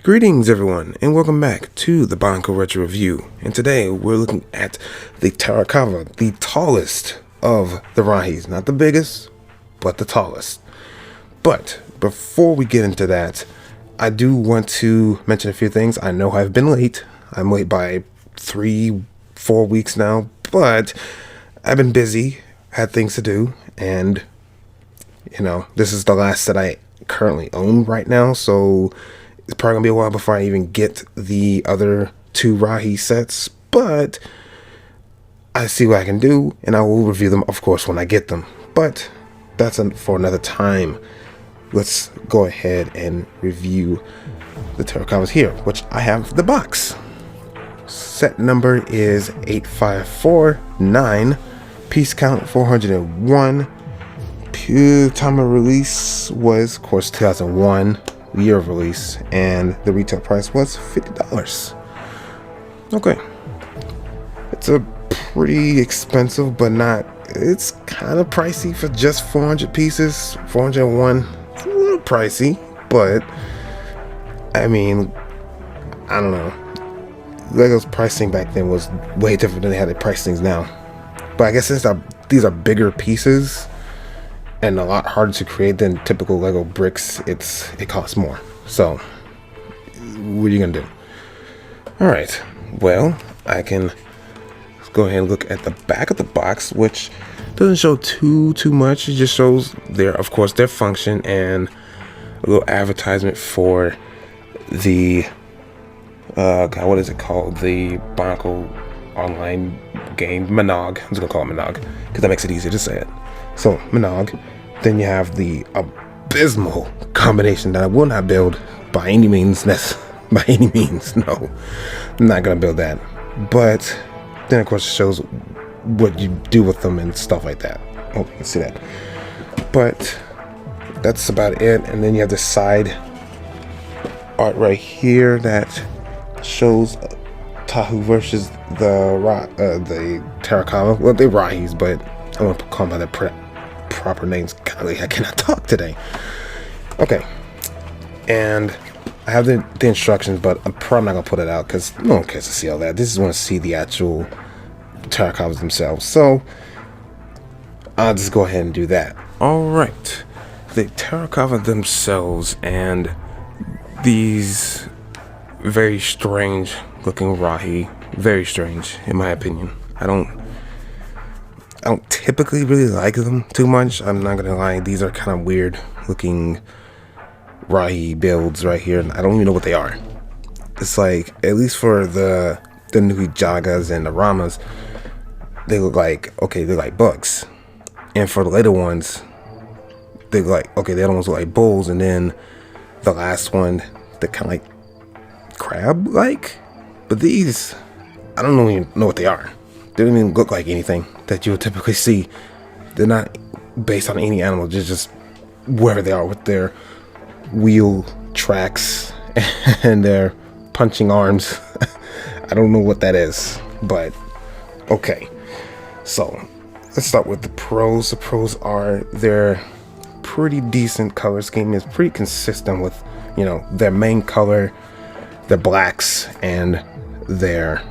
Greetings everyone, and welcome back to the Bionicle Retro Review. And today we're looking at the Tarakava, the tallest of the Rahis. Not the biggest, but the tallest. But before we get into that, I do want to mention a few things. I know I've been late. I'm late by 3-4 weeks now, but I've been busy, had things to do, and this is the last that I currently own right now, so it's probably gonna be a while before I even get the other two Rahi sets, but I see what I can do, and I will review them, of course, when I get them. But that's for another time. Let's go ahead and review the Tarakavas here, which I have the box. Set number is 8549. Piece count 401. Time of release was, of course, 2001. Year of release, and the retail price was $50. Okay, it's a pretty expensive, but not, it's kind of pricey for just 400 pieces. 401, it's a little pricey, but I mean, I don't know, Lego's pricing back then was way different than they had their price things now. But I guess since these are bigger pieces and a lot harder to create than typical Lego bricks, it costs more. So what are you gonna do? All right, well, I can go ahead and look at the back of the box, which doesn't show too much. It just shows of course their function and a little advertisement for the what is it called, the Bionicle online game, Monog. I'm just gonna call it Monog because that makes it easier to say it. So Monog. Then you have the abysmal combination that I will not build by any means. No, I'm not gonna build that. But then of course it shows what you do with them and stuff like that. Hope you can see that. But that's about it. And then you have the side art right here that shows Tahu versus the Tarakava. Well, they're Rahis, but I want to call them by their proper names. Golly, I cannot talk today. Okay, and I have the instructions, but I'm probably not gonna put it out because no one cares to see all that. This is want to see the actual Tarakavas themselves, so I'll just go ahead and do that. All right, the Tarakava themselves and these very strange looking Rahi, very strange in my opinion. I don't typically really like them too much. I'm not gonna lie, these are kind of weird looking Rahi builds right here, and I don't even know what they are. It's like, at least for the new Jagas and the Ramas, they look like, okay, they're like bugs. And for the later ones, they look like, okay, the other ones look like bulls, and then the last one, they're kind of like crab-like. But these, I don't even know what they are. They don't even look like anything that you would typically see. They're not based on any animal, just wherever they are with their wheel tracks and their punching arms. I don't know what that is, but okay. So let's start with the pros. The pros are their pretty decent color scheme. Is pretty consistent with, their main color, their blacks and their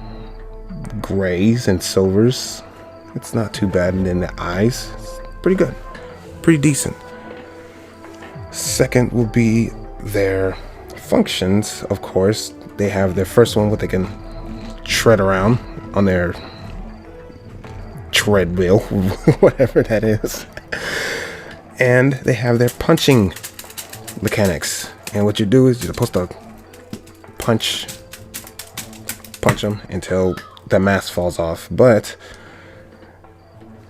grays and silvers. It's not too bad. And then the eyes, it's pretty good, pretty decent. Second will be their functions. Of course, they have their first one, what they can tread around on their treadmill, whatever that is. And they have their punching mechanics. And what you do is you're supposed to punch them until the mask falls off, but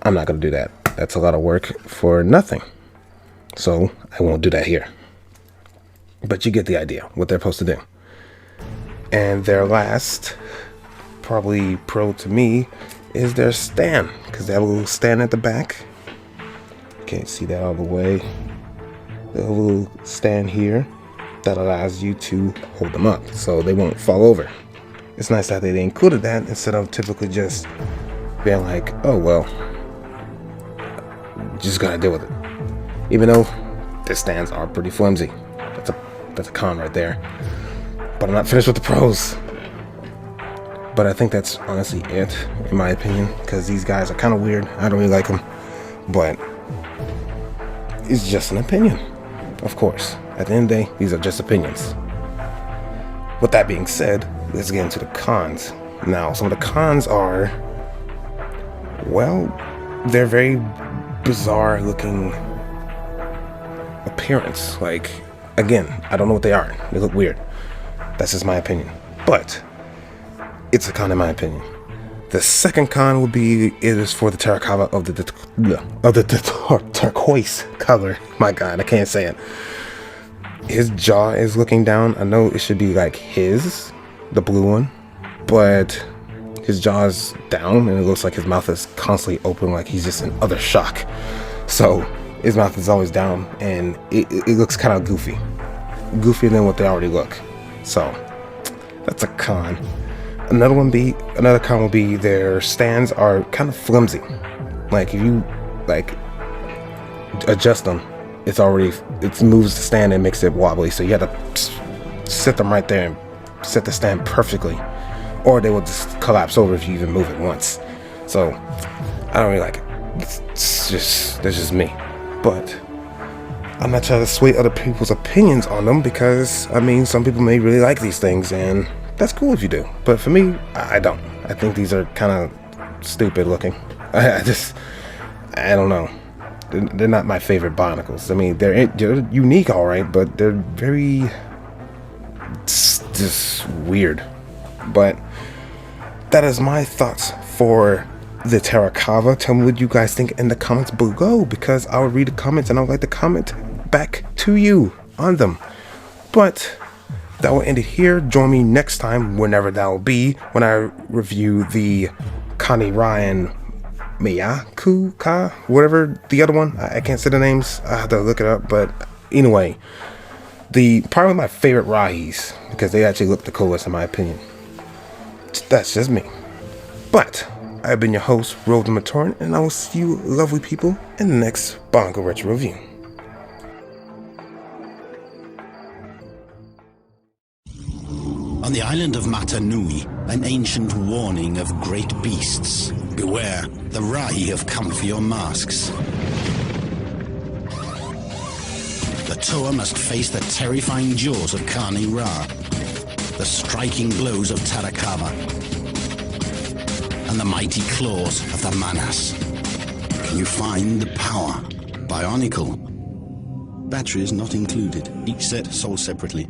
I'm not gonna do that. That's a lot of work for nothing, so I won't do that here. But you get the idea what they're supposed to do. And their last, probably pro to me, is their stand, because they have a little stand at the back. Can't see that all the way. They have a little stand here that allows you to hold them up so they won't fall over. It's nice that they included that instead of typically just being like, oh well, just gotta deal with it. Even though the stands are pretty flimsy. That's a con right there. But I'm not finished with the pros. But I think that's honestly it, in my opinion, because these guys are kind of weird. I don't really like them, but it's just an opinion, of course. At the end of the day, these are just opinions. With that being said, let's get into the cons. Now, some of the cons are, well, they're very bizarre looking appearance. Like, again, I don't know what they are. They look weird. That's just my opinion. But it's a con in my opinion. The second con would be, it is for the Tarakava of the turquoise color. My God, I can't say it. His jaw is looking down. I know it should be like the blue one, but his jaw is down and it looks like his mouth is constantly open, like he's just in utter shock. So his mouth is always down and it looks kind of goofy. Goofier than what they already look. So that's a con. Another con will be their stands are kind of flimsy. Like if you adjust them, it moves the stand and makes it wobbly. So you have to sit them right there and set the stand perfectly, or they will just collapse over if you even move it once. So I don't really like it. That's just me. But I'm not trying to sway other people's opinions on them, because I mean, some people may really like these things, and that's cool if you do. But for me, I don't. I think these are kind of stupid looking. I don't know. They're not my favorite Bionicles. I mean, they're unique, all right, but they're very just weird. But that is my thoughts for the Tarakava. Tell me what you guys think in the comments below, because I will read the comments and I would like to comment back to you on them. But that will end it here. Join me next time, whenever that will be, when I review the Kani Ryan Miyaku Ka, whatever the other one. I can't say the names. I have to look it up. But anyway, probably my favorite Rahis, because they actually look the coolest in my opinion. That's just me. But I've been your host, Roald the Matoran, and I will see you lovely people in the next Bionicle Retro review. On the island of Matanui, an ancient warning of great beasts. Beware, the Rahi have come for your masks. The Toa must face the terrifying jaws of Kani Ra, the striking blows of Tarakava, and the mighty claws of the Manas. Can you find the power? Bionicle. Batteries not included. Each set sold separately.